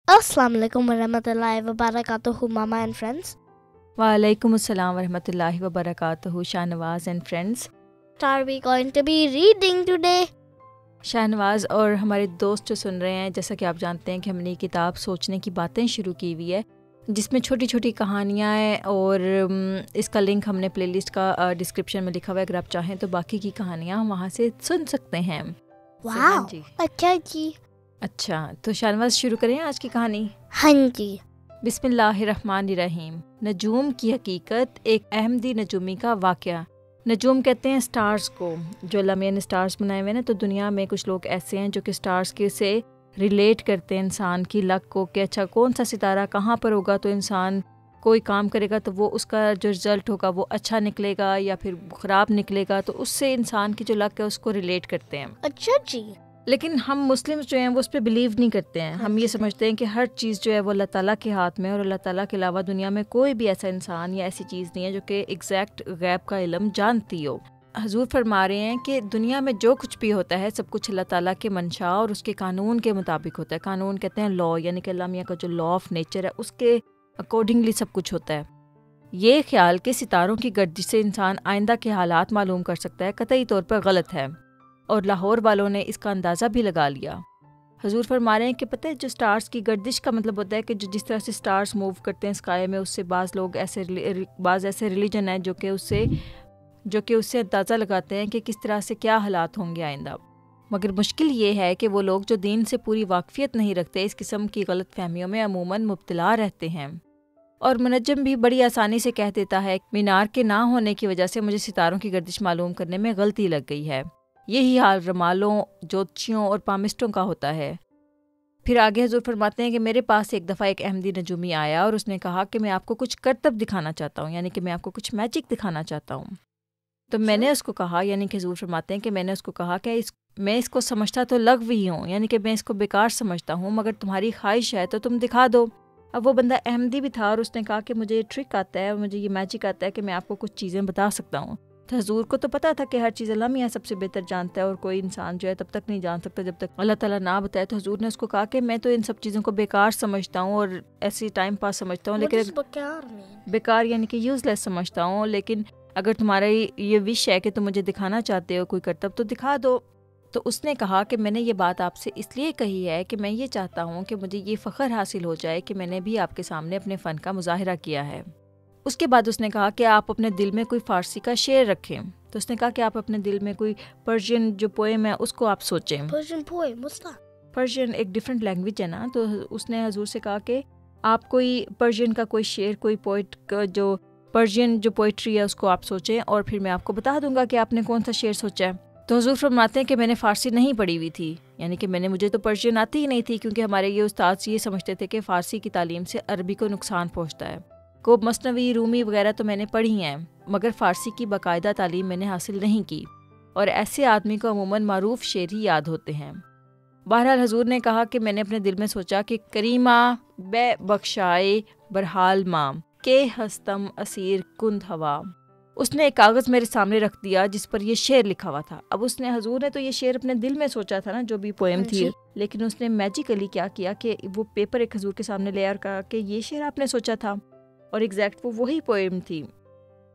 Assalamualaikum warahmatullahi wabarakatuh, Mama and friends. Walaikum assalam warahmatullahi wabarakatuh, Shahnawaz and friends. What are we going to be reading today? Shahnawaz और हमारे दोस्त जो सुन रहे हैं, जैसा कि आप जानते हैं कि हमने ये किताब सोचने की बातें शुरू की हुई है, जिसमें छोटी छोटी कहानियाँ हैं और इसका लिंक हमने प्लेलिस्ट का डिस्क्रिप्शन में लिखा हुआ है। अगर आप चाहें तो बाकी की कहानियाँ वहाँ से सुन सकते हैं। वाह, अच्छा जी। अच्छा, तो शाहनवाज शुरू करें आज की कहानी। हाँ जी। बिस्मिल्लाहिर्रहमानिर्रहीम। नजूम की हकीकत, एक अहमदी नजूमी का वाक़या। नजूम कहते हैं स्टार्स को, जो अल्लाह मियां ने स्टार्स बनाए हुए हैं ना, तो दुनिया में कुछ लोग ऐसे हैं जो कि स्टार्स के से रिलेट करते हैं इंसान की लक को, कि अच्छा कौन सा सितारा कहाँ पर होगा तो इंसान कोई काम करेगा तो वो उसका जो रिज़ल्ट होगा वो अच्छा निकलेगा या फिर ख़राब निकलेगा, तो उससे इंसान की जो लक है उसको रिलेट करते हैं। अच्छा जी। लेकिन हम मुस्लिम्स जो हैं वो उस पर बिलीव नहीं करते हैं। हम ये समझते हैं कि हर चीज़ जो है वो अल्लाह ताला के हाथ में, और अल्लाह ताला के अलावा दुनिया में कोई भी ऐसा इंसान या ऐसी चीज़ नहीं है जो कि एग्जैक्ट गैब का इल्म जानती हो। हजूर फरमा रहे हैं कि दुनिया में जो कुछ भी होता है सब कुछ अल्लाह ताला के मंशा और उसके कानून के मुताबिक होता है। कानून कहते हैं लॉ, यानी कि अल्लाह मियां का जो लॉ ऑफ नेचर है उसके अकॉर्डिंगली सब कुछ होता है। ये ख्याल कि सितारों की गर्दिश से इंसान आइंदा के हालात मालूम कर सकता है कतई तौर पर गलत है, और लाहौर वालों ने इसका अंदाज़ा भी लगा लिया। हजूर फरमा रहे हैं कि पता है जो स्टार्स की गर्दिश का मतलब होता है कि जिस तरह से स्टार्स मूव करते हैं स्काई में, उससे बाज़ ऐसे रिलीजन है जो कि उससे अंदाज़ा लगाते हैं कि किस तरह से क्या हालात होंगे आइंदा। मगर मुश्किल ये है कि वो लोग जो दीन से पूरी वाकफियत नहीं रखते इस किस्म की गलत फहमियों में अमूमन मुब्तला रहते हैं। और मुनज्जम भी बड़ी आसानी से कह देता है मीनार के ना होने की वजह से मुझे सितारों की गर्दिश मालूम करने में गलती लग गई है। यही हाल रमालों, ज्योतिषियों और पामिस्टों का होता है। फिर आगे हजूर फरमाते हैं कि मेरे पास एक दफ़ा एक अहमदी नजूमी आया और उसने कहा कि मैं आपको कुछ करतब दिखाना चाहता हूँ, यानी कि मैं आपको कुछ मैजिक दिखाना चाहता हूँ। तो मैंने उसको कहा, यानी कि हजूर फरमाते हैं कि मैंने उसको कहा कि मैं इसको समझता तो लग़वी हूँ, यानी कि मैं इसको बेकार समझता हूँ, मगर तुम्हारी ख्वाहिश है तो तुम दिखा दो। अब वो बंदा अहमदी भी था और उसने कहा कि मुझे ये ट्रिक आता है, मुझे ये मैजिक आता है कि मैं आपको कुछ चीज़ें बता सकता हूँ। तो हजूर को तो पता था कि हर चीज़ अल्लाह मियां सबसे बेहतर जानता है और कोई इंसान जो है तब तक नहीं जान सकता जब तक अल्लाह ताला ना बताए। तो हजूर ने उसको कहा कि मैं तो इन सब चीज़ों को बेकार समझता हूँ और ऐसी टाइम पास समझता हूँ, लेकिन बेकार यानी कि यूज़लेस समझता हूँ, लेकिन अगर तुम्हारा ये विश है कि तुम मुझे दिखाना चाहते हो कोई करतब तो दिखा दो। तो उसने कहा कि मैंने ये बात आपसे इसलिए कही है कि मैं ये चाहता हूँ कि मुझे ये फ़ख्र हासिल हो जाए कि मैंने भी आपके सामने अपने फ़न का मुज़ाहिरा किया है। उसके बाद उसने कहा कि आप अपने दिल में कोई फ़ारसी का शेर रखें। तो उसने कहा कि आप अपने दिल में कोई पर्शियन जो पोएम है उसको आप सोचें। पर्शियन एक डिफरेंट लैंग्वेज है ना, तो उसने हजूर से कहा कि आप कोई पर्शियन का कोई शेर, कोई पोइट का जो पर्शियन जो पोइट्री है उसको आप सोचें और फिर मैं आपको बता दूंगा कि आपने कौन सा शेर सोचा है। तो हजूर फरमाते हैं कि मैंने फ़ारसी नहीं पढ़ी हुई थी, यानी कि मुझे तो पर्शियन आती ही नहीं थी, क्योंकि हमारे ये उस्ताद ये समझते थे कि फ़ारसी की तालीम से अरबी को नुकसान पहुँचता है। को मसनवी, रूमी वगैरह तो मैंने पढ़ी हैं, मगर फ़ारसी की बाकायदा तालीम मैंने हासिल नहीं की, और ऐसे आदमी को अमूमन मारूफ शेर ही याद होते हैं। बहरहाल हजूर ने कहा कि मैंने अपने दिल में सोचा कि करीमा बे बख्शाए बरहाल माम के हस्तम असीर कुंद हवा। उसने एक कागज़ मेरे सामने रख दिया जिस पर यह शेर लिखा हुआ था। अब हजूर ने तो ये शेर अपने दिल में सोचा था ना, जो भी पोएम थी, लेकिन उसने मैजिकली क्या किया कि वो पेपर एक हजूर के सामने ले और कहा कि ये शेर आपने सोचा था, और एग्जैक्ट वो वही पोएम थी।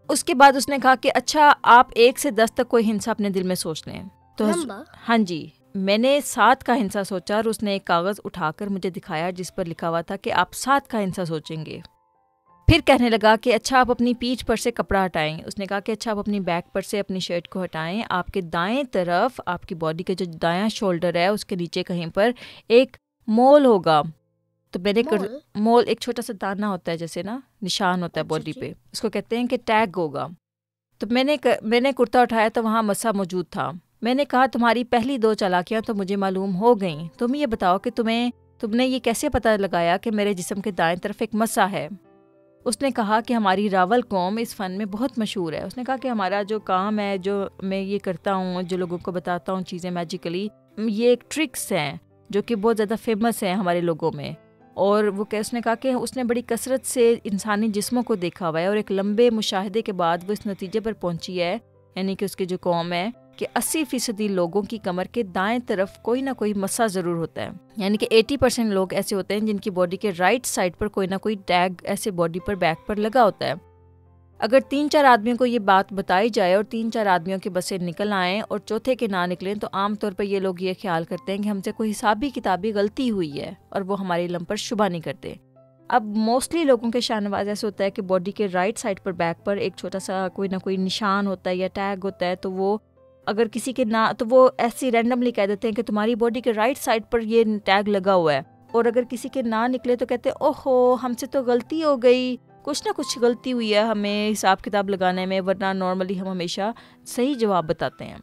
उसके बाद उसने कहा कि अच्छा आप 1 से 10 तक कोई हिंसा अपने दिल में सोच लें। तो हाँ जी, मैंने 7 का हिंसा सोचा और उसने एक कागज़ उठाकर मुझे दिखाया जिस पर लिखा हुआ था कि आप 7 का हिंसा सोचेंगे। फिर कहने लगा कि अच्छा आप अपनी पीठ पर से कपड़ा हटाएं। उसने कहा कि अच्छा आप अपनी बैक पर से अपनी शर्ट को हटाएं, आपके दाएं तरफ आपकी बॉडी के जो दायां शोल्डर है उसके नीचे कहीं पर एक मोल होगा। तो मैंने मोल एक छोटा सा दाना होता है, जैसे ना निशान होता है बॉडी पे, उसको कहते हैं कि टैग होगा। तो मैंने कुर्ता उठाया तो वहाँ मस्सा मौजूद था। मैंने कहा तुम्हारी पहली 2 चालाकियाँ तो मुझे मालूम हो गईं, तुम ये बताओ कि तुमने ये कैसे पता लगाया कि मेरे जिस्म के दाएं तरफ एक मस्सा है। उसने कहा कि हमारी रावल कौम इस फ़न में बहुत मशहूर है। उसने कहा कि हमारा जो काम है, जो मैं ये करता हूँ, जो लोगों को बताता हूँ चीज़ें मैजिकली, ये एक ट्रिक्स हैं जो कि बहुत ज़्यादा फेमस हैं हमारे लोगों में। और उसने कहा कि उसने बड़ी कसरत से इंसानी जिस्मों को देखा हुआ है और एक लंबे मुशाहिदे के बाद वो इस नतीजे पर पहुंची है, यानी कि उसकी जो कौम है کہ 80% لوگوں کی کمر کے دائیں طرف کوئی نہ کوئی مسا ضرور ہوتا ہے. یعنی کہ 80% لوگ ایسے ہوتے ہیں جن کی باڈی کے رائٹ سائڈ پر کوئی نہ کوئی ٹیگ ایسے باڈی پر بیک پر لگا ہوتا ہے. اگر 3-4 آدمیوں کو یہ بات بتائی جائے اور 3-4 آدمیوں کے بسیں نکل آئیں اور چوتھے کے نہ نکلیں تو عام طور پر یہ لوگ یہ خیال کرتے ہیں کہ ہم سے کوئی حسابی کتابی غلطی ہوئی ہے اور وہ ہمارے علم پر شبہ نہیں کرتے. اب موسٹلی لوگوں کے شاہ نواز ایسے ہوتا ہے کہ باڈی کے رائٹ سائڈ پر بیک پر ایک چھوٹا سا کوئی نہ کوئی نشان ہوتا ہے یا ٹیگ ہوتا ہے, تو وہ اگر کسی کے نہ تو وہ ایسی رینڈملی کہہ دیتے ہیں کہ تمہاری باڈی کے رائٹ سائڈ پر یہ ٹیگ لگا ہوا ہے, اور اگر کسی کے نہ نکلے تو کہتے ہیں اوہو ہم سے تو غلطی ہو گئی, کچھ نہ کچھ غلطی ہوئی ہے ہمیں حساب کتاب لگانے میں, ورنہ نارملی ہم ہمیشہ صحیح جواب بتاتے ہیں.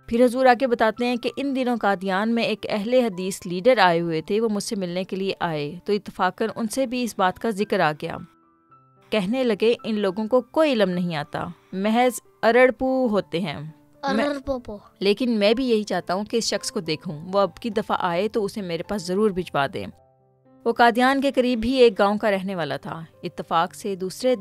پھر حضور آگے بتاتے ہیں کہ ان دنوں قادیان میں ایک اہل حدیث لیڈر آئے ہوئے تھے, وہ مجھ سے ملنے کے لیے آئے تو اتفاقاً ان سے بھی اس بات کا ذکر آ گیا. کہنے لگے ان لوگوں کو کوئی علم نہیں آتا, محض ارڑپو ہوتے ہیں. لیکن میں بھی یہی چاہتا ہوں کہ اس شخص کو دیکھوں, وہ اب کی دفعہ آئے تو اسے میرے پاس ضرور بھجوا دیں. وہ قادیان کے قریب ہی ایک گاؤں کا رہنے والا تھا. اتفاق سے دوسرے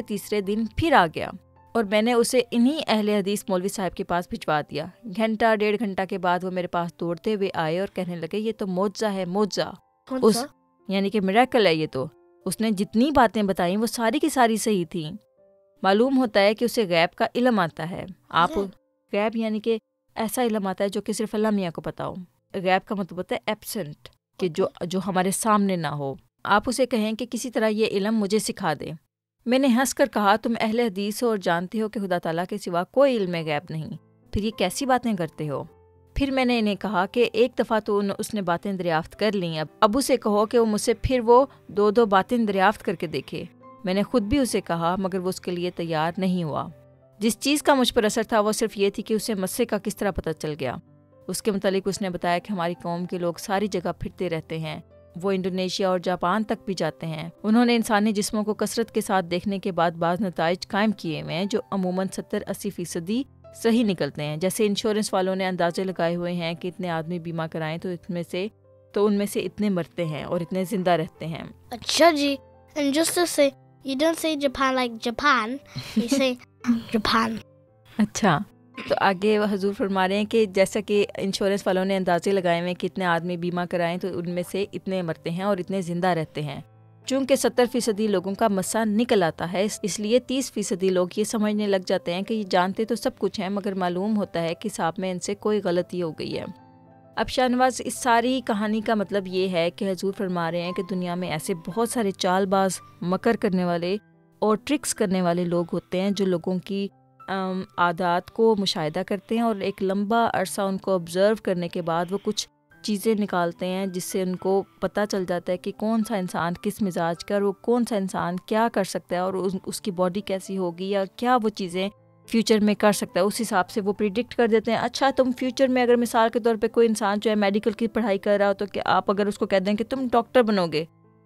تیسرے دن پھر آ گیا اور میں نے اسے انہی اہل حدیث مولوی صاحب کے پاس بھجوا دیا. 1.5 گھنٹہ کے بعد وہ میرے پاس دوڑتے ہوئے آئے اور کہنے لگے یہ تو معجزہ ہے, معجزہ یعنی کہ میریکل ہے یہ تو. اس نے جتنی باتیں بتائیں وہ ساری کی ساری صحیح تھیں. معلوم ہوتا ہے کہ اسے غیب کا علم آتا ہے. آپ غیب یعنی کہ ایسا علم آتا ہے جو کہ صرف اللہ میاں کو پتا ہو. غیب کا مطلب ہوتا ہے ایبسنٹ, کہ جو ہمارے سامنے نہ ہو. آپ اسے کہیں کہ کسی طرح یہ علم مجھے سکھا دے. میں نے ہنس کر کہا تم اہل حدیث ہو اور جانتے ہو کہ خدا تعالیٰ کے سوا کوئی علم غیب نہیں, پھر یہ کیسی باتیں کرتے ہو؟ پھر میں نے انہیں کہا کہ ایک دفعہ تو اس نے باتیں دریافت کر لیں, اب ابو سے کہو کہ وہ مجھ سے پھر وہ 2 باتیں دریافت کر کے دیکھے. میں نے خود بھی اسے کہا مگر وہ اس کے لیے تیار نہیں ہوا. جس چیز کا مجھ پر اثر تھا وہ صرف یہ تھی کہ اسے مسئلے کا کس طرح پتہ چل گیا. اس کے متعلق اس نے بتایا کہ ہماری قوم کے لوگ ساری جگہ پھرتے رہتے ہیں, وہ انڈونیشیا اور جاپان تک بھی جاتے ہیں. انہوں نے انسانی جسموں کو کثرت کے ساتھ دیکھنے کے بعد بعض نتائج قائم کیے ہوئے ہیں جو عموماً 70-80% صحیح نکلتے ہیں. جیسے انشورنس والوں نے اندازے لگائے ہوئے ہیں کہ اتنے آدمی بیمہ کرائیں تو ان میں سے اتنے مرتے ہیں اور اتنے زندہ رہتے ہیں. اچھا جی, and just to say, you don't say Japan like Japan, you say Japan. اچھا, تو آگے حضور فرما رہے ہیں کہ جیسا کہ انشورنس والوں نے اندازے لگائے ہوئے کہ اتنے آدمی بیمہ کرائیں تو ان میں سے اتنے مرتے ہیں اور اتنے زندہ رہتے ہیں. چونکہ 70% لوگوں کا مسا نکل آتا ہے, اس لیے 30% لوگ یہ سمجھنے لگ جاتے ہیں کہ یہ جانتے تو سب کچھ ہیں مگر معلوم ہوتا ہے کہ حساب میں ان سے کوئی غلطی ہو گئی ہے. اب شاہ نواز اس ساری کہانی کا مطلب یہ ہے کہ حضور فرما رہے ہیں کہ دنیا میں ایسے بہت سارے چال باز, مکر کرنے والے اور ٹرکس کرنے والے لوگ ہوتے ہیں جو لوگوں کی عادات کو مشاہدہ کرتے ہیں اور ایک لمبا عرصہ ان کو آبزرو کرنے کے بعد وہ کچھ چیزیں نکالتے ہیں جس سے ان کو پتہ چل جاتا ہے کہ کون سا انسان کس مزاج کا اور وہ کون سا انسان کیا کر سکتا ہے اور اس کی باڈی کیسی ہوگی یا کیا وہ چیزیں فیوچر میں کر سکتا ہے. اس حساب سے وہ پریڈکٹ کر دیتے ہیں. اچھا, تم فیوچر میں اگر مثال کے طور پہ کوئی انسان جو ہے میڈیکل کی پڑھائی کر رہا ہو تو کہ آپ اگر اس کو کہہ دیں کہ تم ڈاکٹر بنو گے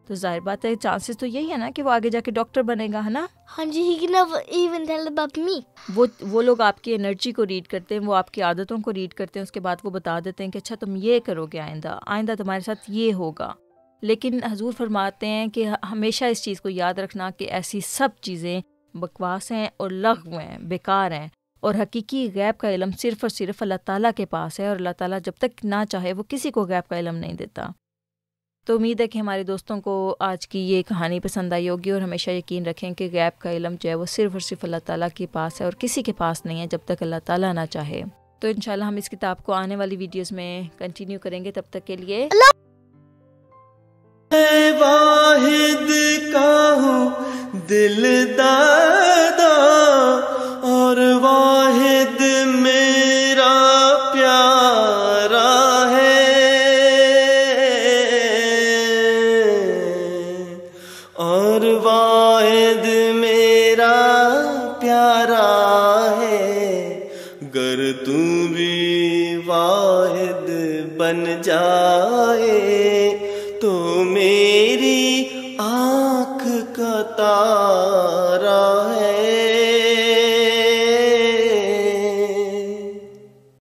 تو ظاہر بات ہے چانسز تو یہی ہے نا کہ وہ آگے جا کے ڈاکٹر بنے گا, ہے نا. ہاں جی, he can never even tell about me. وہ لوگ آپ کی انرجی کو ریڈ کرتے ہیں, وہ آپ کی عادتوں کو ریڈ کرتے ہیں, اس کے بعد وہ بتا دیتے ہیں کہ اچھا تم یہ کرو گے, آئندہ تمہارے ساتھ یہ ہوگا. لیکن حضور فرماتے ہیں کہ ہمیشہ اس چیز کو یاد رکھنا کہ ایسی سب چیزیں بکواس ہیں اور لغو ہیں, بیکار ہیں, اور حقیقی غیب کا علم صرف اور صرف اللہ تعالیٰ کے پاس ہے, اور اللہ تعالیٰ جب تک نہ چاہے وہ کسی کو غیب کا علم نہیں دیتا. تو امید ہے کہ ہمارے دوستوں کو آج کی یہ کہانی پسند آئی ہوگی, اور ہمیشہ یقین رکھیں کہ غیب کا علم جو ہے وہ صرف اور صرف اللہ تعالیٰ کے پاس ہے اور کسی کے پاس نہیں ہے جب تک اللہ تعالیٰ نہ چاہے. تو انشاءاللہ ہم اس کتاب کو آنے والی ویڈیوز میں کنٹینیو کریں گے. تب تک کے لیے واحد کا ہوں دل دادا اور واحد میرا پیارا ہے, اور واحد میرا پیارا ہے. گر تو بھی واحد بن جائے تو میں